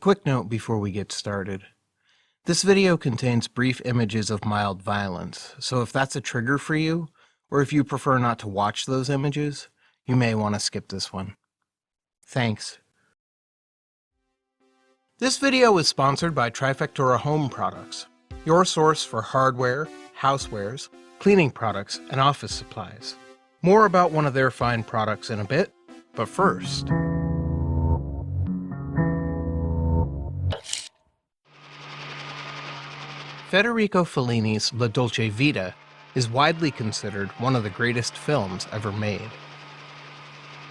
quick note before we get started. This video contains brief images of mild violence, so if that's a trigger for you, or if you prefer not to watch those images, you may want to skip this one. Thanks. This video is sponsored by Trifectura Home Products, your source for hardware, housewares, cleaning products, and office supplies. More about one of their fine products in a bit, but first... Federico Fellini's La Dolce Vita is widely considered one of the greatest films ever made.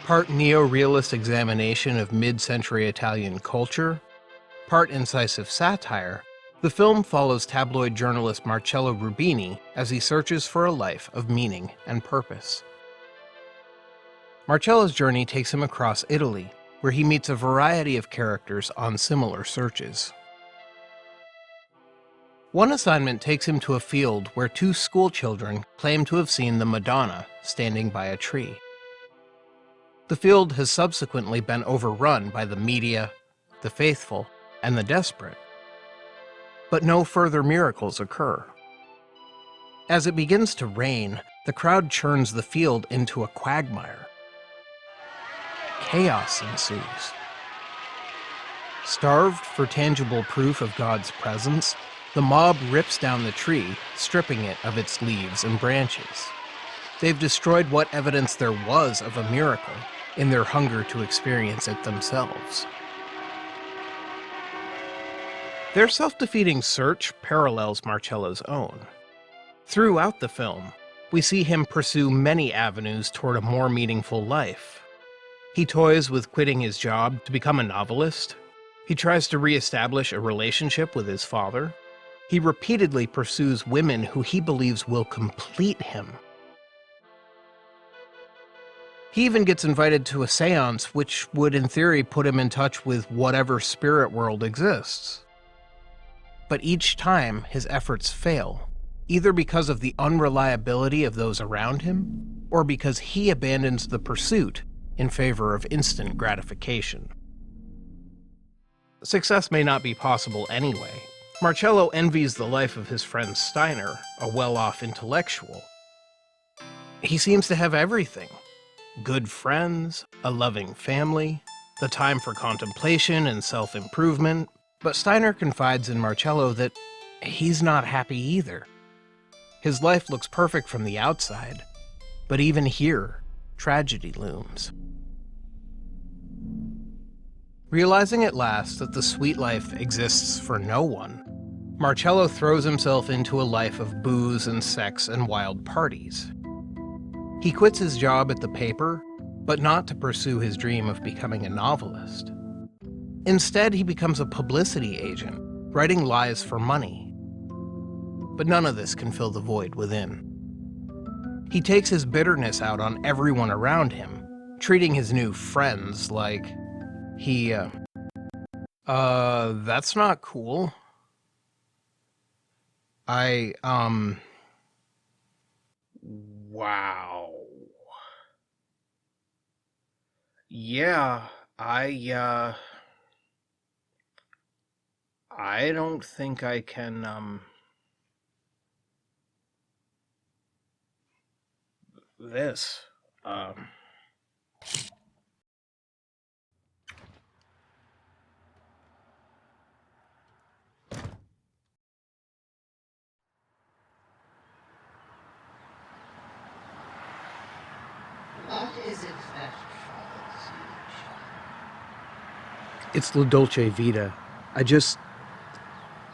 Part neo-realist examination of mid-century Italian culture, part incisive satire, the film follows tabloid journalist Marcello Rubini as he searches for a life of meaning and purpose. Marcello's journey takes him across Italy, where he meets a variety of characters on similar searches. One assignment takes him to a field where two schoolchildren claim to have seen the Madonna standing by a tree. The field has subsequently been overrun by the media, the faithful, and the desperate. But no further miracles occur. As it begins to rain, the crowd churns the field into a quagmire. Chaos ensues. Starved for tangible proof of God's presence, the mob rips down the tree, stripping it of its leaves and branches. They've destroyed what evidence there was of a miracle in their hunger to experience it themselves. Their self-defeating search parallels Marcello's own. Throughout the film, we see him pursue many avenues toward a more meaningful life. He toys with quitting his job to become a novelist. He tries to re-establish a relationship with his father. He repeatedly pursues women who he believes will complete him. He even gets invited to a seance which would in theory put him in touch with whatever spirit world exists. But each time his efforts fail, either because of the unreliability of those around him, or because he abandons the pursuit in favor of instant gratification. Success may not be possible anyway. Marcello envies the life of his friend Steiner, a well-off intellectual. He seems to have everything. Good friends, a loving family, the time for contemplation and self-improvement, but Steiner confides in Marcello that he's not happy either. His life looks perfect from the outside, but even here, tragedy looms. Realizing at last that the sweet life exists for no one, Marcello throws himself into a life of booze and sex and wild parties. He quits his job at the paper, but not to pursue his dream of becoming a novelist. Instead, he becomes a publicity agent, writing lies for money. But none of this can fill the void within. He takes his bitterness out on everyone around him, treating his new friends like that's not cool. Wow. Yeah, I don't think I can, this. What is it that troubles you? It's La Dolce Vita.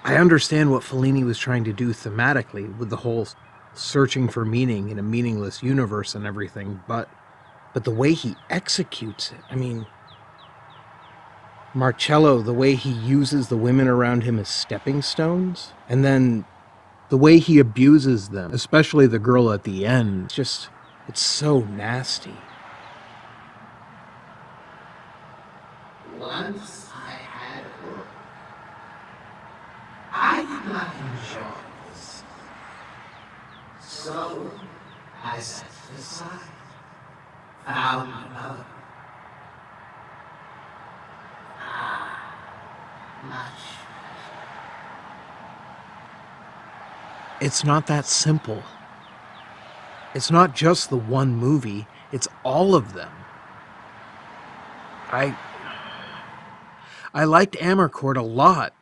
I understand what Fellini was trying to do thematically with the whole searching for meaning in a meaningless universe and everything, but the way he executes it, I mean, Marcello, the way he uses the women around him as stepping stones, and then the way he abuses them, especially the girl at the end, it's so nasty. Once I had hope. I did not enjoy this. So I set it aside, found another. Much. It's not that simple. It's not just the one movie, it's all of them. I liked Amarcord a lot,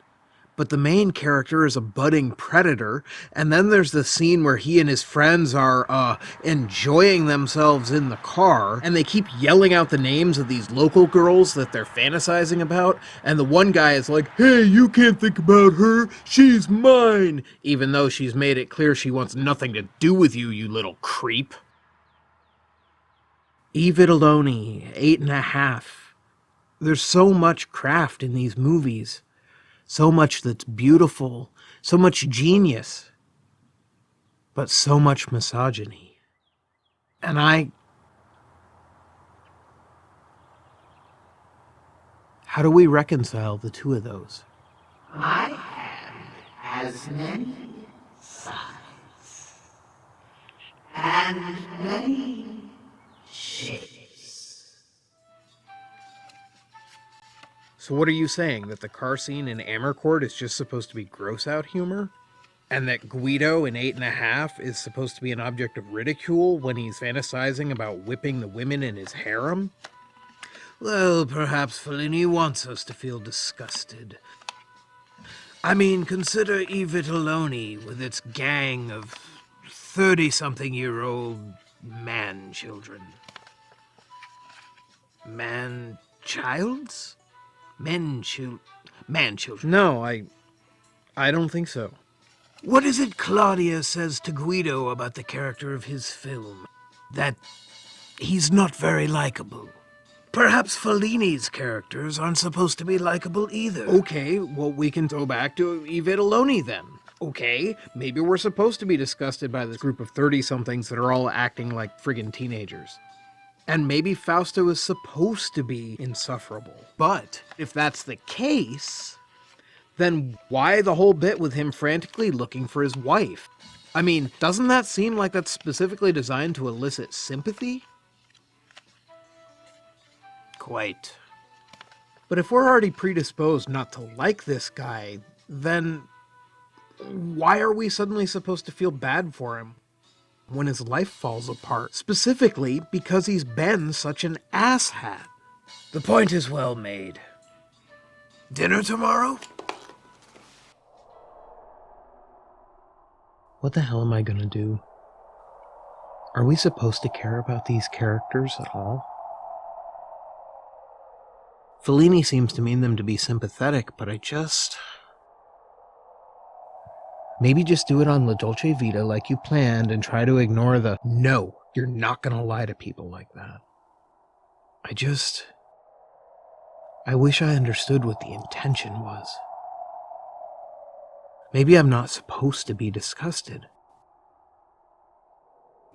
but the main character is a budding predator, and then there's the scene where he and his friends are, enjoying themselves in the car, and they keep yelling out the names of these local girls that they're fantasizing about, and the one guy is like, "Hey, you can't think about her, she's mine," even though she's made it clear she wants nothing to do with you, you little creep. E. Vitelloni, 8.5. There's so much craft in these movies. So much that's beautiful, so much genius, but so much misogyny. And how do we reconcile the two of those? My hand has many sides and many shapes. So what are you saying, that the car scene in Amarcord is just supposed to be gross out humor? And that Guido in 8.5 is supposed to be an object of ridicule when he's fantasizing about whipping the women in his harem? Well, perhaps Fellini wants us to feel disgusted. I mean, consider E. Vitelloni with its gang of 30-something-year-old man-children. Man-childs? Man-children. No, I don't think so. What is it Claudia says to Guido about the character of his film? That he's not very likable. Perhaps Fellini's characters aren't supposed to be likable either. Okay, well, we can go back to E. Vitelloni then. Okay, maybe we're supposed to be disgusted by this group of 30-somethings that are all acting like friggin' teenagers. And maybe Fausto is supposed to be insufferable. But if that's the case, then why the whole bit with him frantically looking for his wife? I mean, doesn't that seem like that's specifically designed to elicit sympathy? Quite. But if we're already predisposed not to like this guy, then why are we suddenly supposed to feel bad for him when his life falls apart? Specifically because he's been such an asshat. The point is well made. Dinner tomorrow? What the hell am I gonna do? Are we supposed to care about these characters at all? Fellini seems to mean them to be sympathetic, but maybe just do it on La Dolce Vita like you planned and try to ignore the, no, you're not gonna lie to people like that. I wish I understood what the intention was. Maybe I'm not supposed to be disgusted.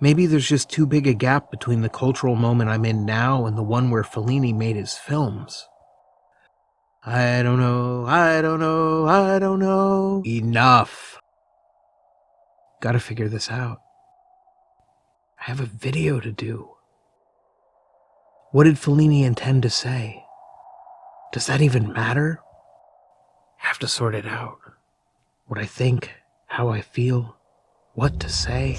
Maybe there's just too big a gap between the cultural moment I'm in now and the one where Fellini made his films. I don't know. Enough. Gotta figure this out. I have a video to do. What did Fellini intend to say? Does that even matter? I have to sort it out. What I think, how I feel, what to say.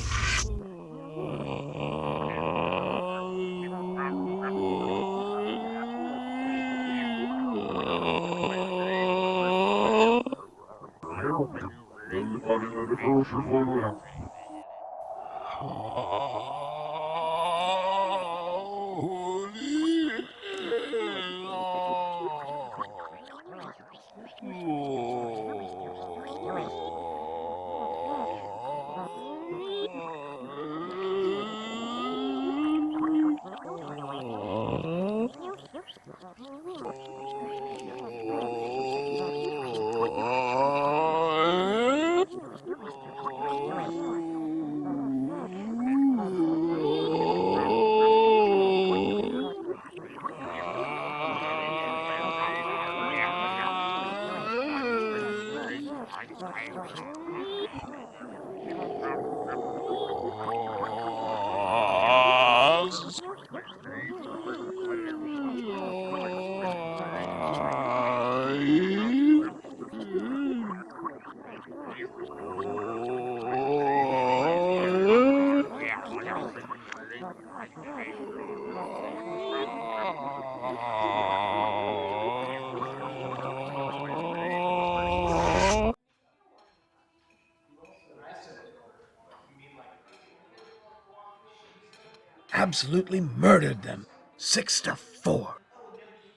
Absolutely murdered them. 6-4.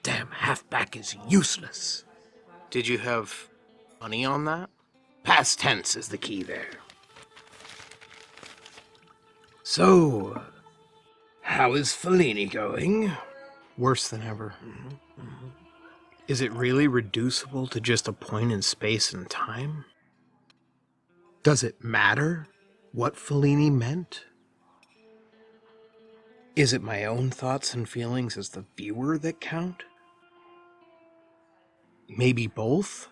Damn halfback is useless. Did you have money on that? Past tense is the key there. So, how is Fellini going? Worse than ever. Is it really reducible to just a point in space and time? Does it matter what Fellini meant? Is it my own thoughts and feelings as the viewer that count? Maybe both?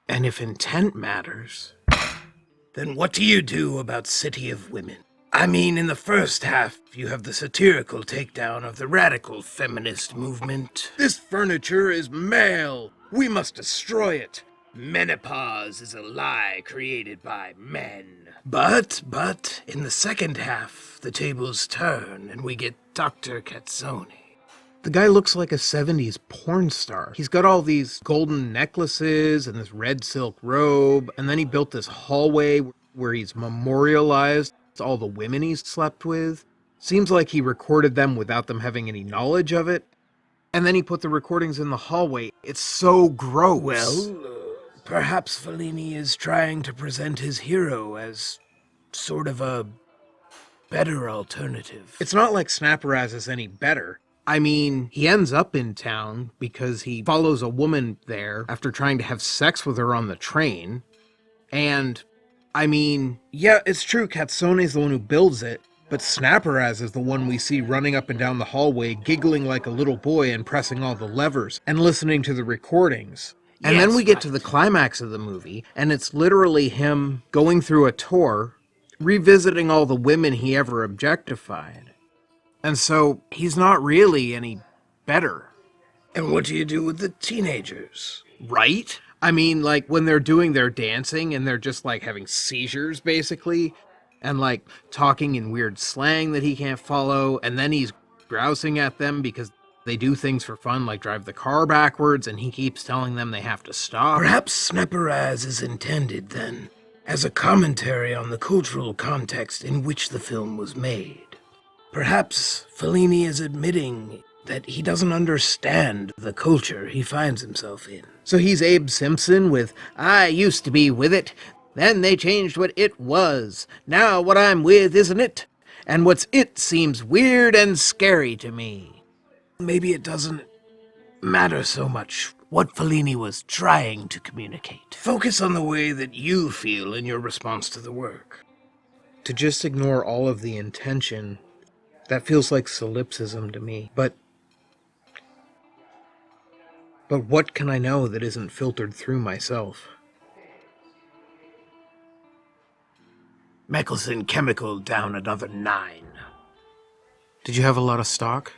And if intent matters, then what do you do about City of Women? I mean, in the first half, you have the satirical takedown of the radical feminist movement. This furniture is male. We must destroy it. Menopause is a lie created by men. But, in the second half, the tables turn and we get Dr. Cazzone. the guy looks like a 70s porn star. He's got all these golden necklaces and this red silk robe, and then he built this hallway where he's memorialized all the women he's slept with. Seems like he recorded them without them having any knowledge of it. And then he put the recordings in the hallway. It's so gross. Well, perhaps Fellini is trying to present his hero as sort of a better alternative. It's not like Snapperaz is any better. I mean, he ends up in town because he follows a woman there after trying to have sex with her on the train. And, I mean, yeah, it's true, Catzone's the one who builds it, but Snapperaz is the one we see running up and down the hallway, giggling like a little boy and pressing all the levers and listening to the recordings. And then we get to the climax of the movie, and it's literally him going through a tour, revisiting all the women he ever objectified. And so he's not really any better. And what do you do with the teenagers? Right? I mean, like, when they're doing their dancing and they're just, like, having seizures, basically, and, like, talking in weird slang that he can't follow, and then he's grousing at them because they do things for fun, like drive the car backwards, and he keeps telling them they have to stop. Perhaps Snapperaz is intended, then, as a commentary on the cultural context in which the film was made. Perhaps Fellini is admitting that he doesn't understand the culture he finds himself in. So he's Abe Simpson with, I used to be with it, then they changed what it was. Now what I'm with isn't it, and what's it seems weird and scary to me. Maybe it doesn't matter so much what Fellini was trying to communicate. Focus on the way that you feel in your response to the work. To just ignore all of the intention, that feels like solipsism to me. But what can I know that isn't filtered through myself? Michelson Chemical down another 9. Did you have a lot of stock?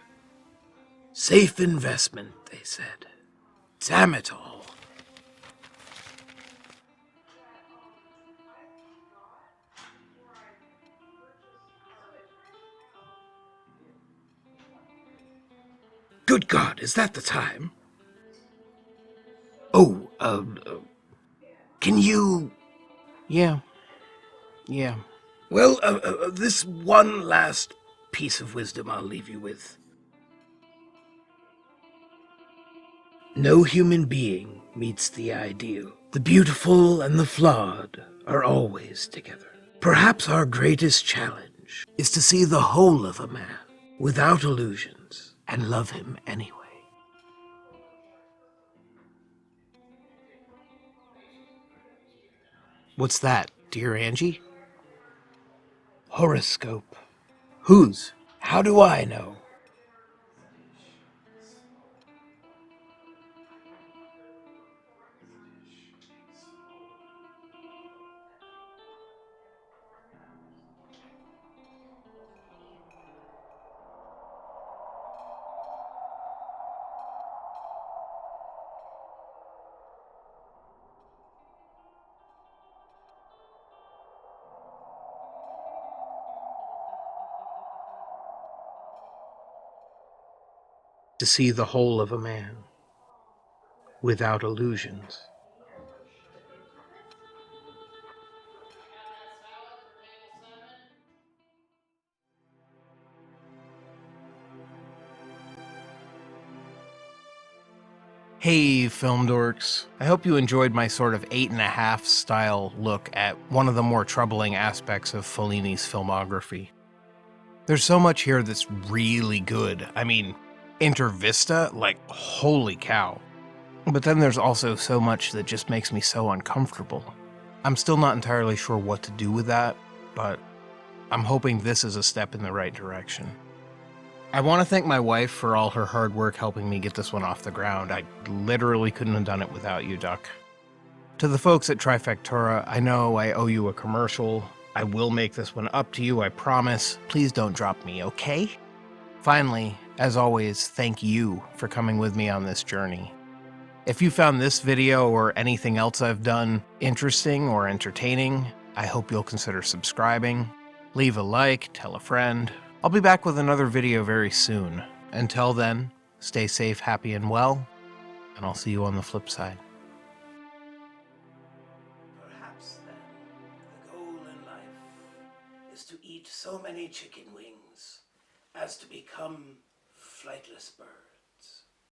Safe investment, they said. Damn it all. Good God, is that the time? Oh, can you... Yeah. Well, this one last piece of wisdom I'll leave you with. No human being meets the ideal. The beautiful and the flawed are always together. Perhaps our greatest challenge is to see the whole of a man without illusions and love him anyway. What's that, dear Angie? Horoscope. Whose? How do I know? to see the whole of a man without illusions. Hey, film dorks. I hope you enjoyed my sort of 8.5 style look at one of the more troubling aspects of Fellini's filmography. There's so much here that's really good. I mean, Intervista, like, holy cow. But then there's also so much that just makes me so uncomfortable. I'm still not entirely sure what to do with that, but I'm hoping this is a step in the right direction. I want to thank my wife for all her hard work helping me get this one off the ground. I literally couldn't have done it without you, Duck. To the folks at Trifectura, I know I owe you a commercial. I will make this one up to you, I promise. Please don't drop me, okay? Finally, as always, thank you for coming with me on this journey. If you found this video or anything else I've done interesting or entertaining, I hope you'll consider subscribing. Leave a like, tell a friend. I'll be back with another video very soon. Until then, stay safe, happy, and well, and I'll see you on the flip side. Perhaps then, the goal in life is to eat so many chicken wings as to become flightless birds.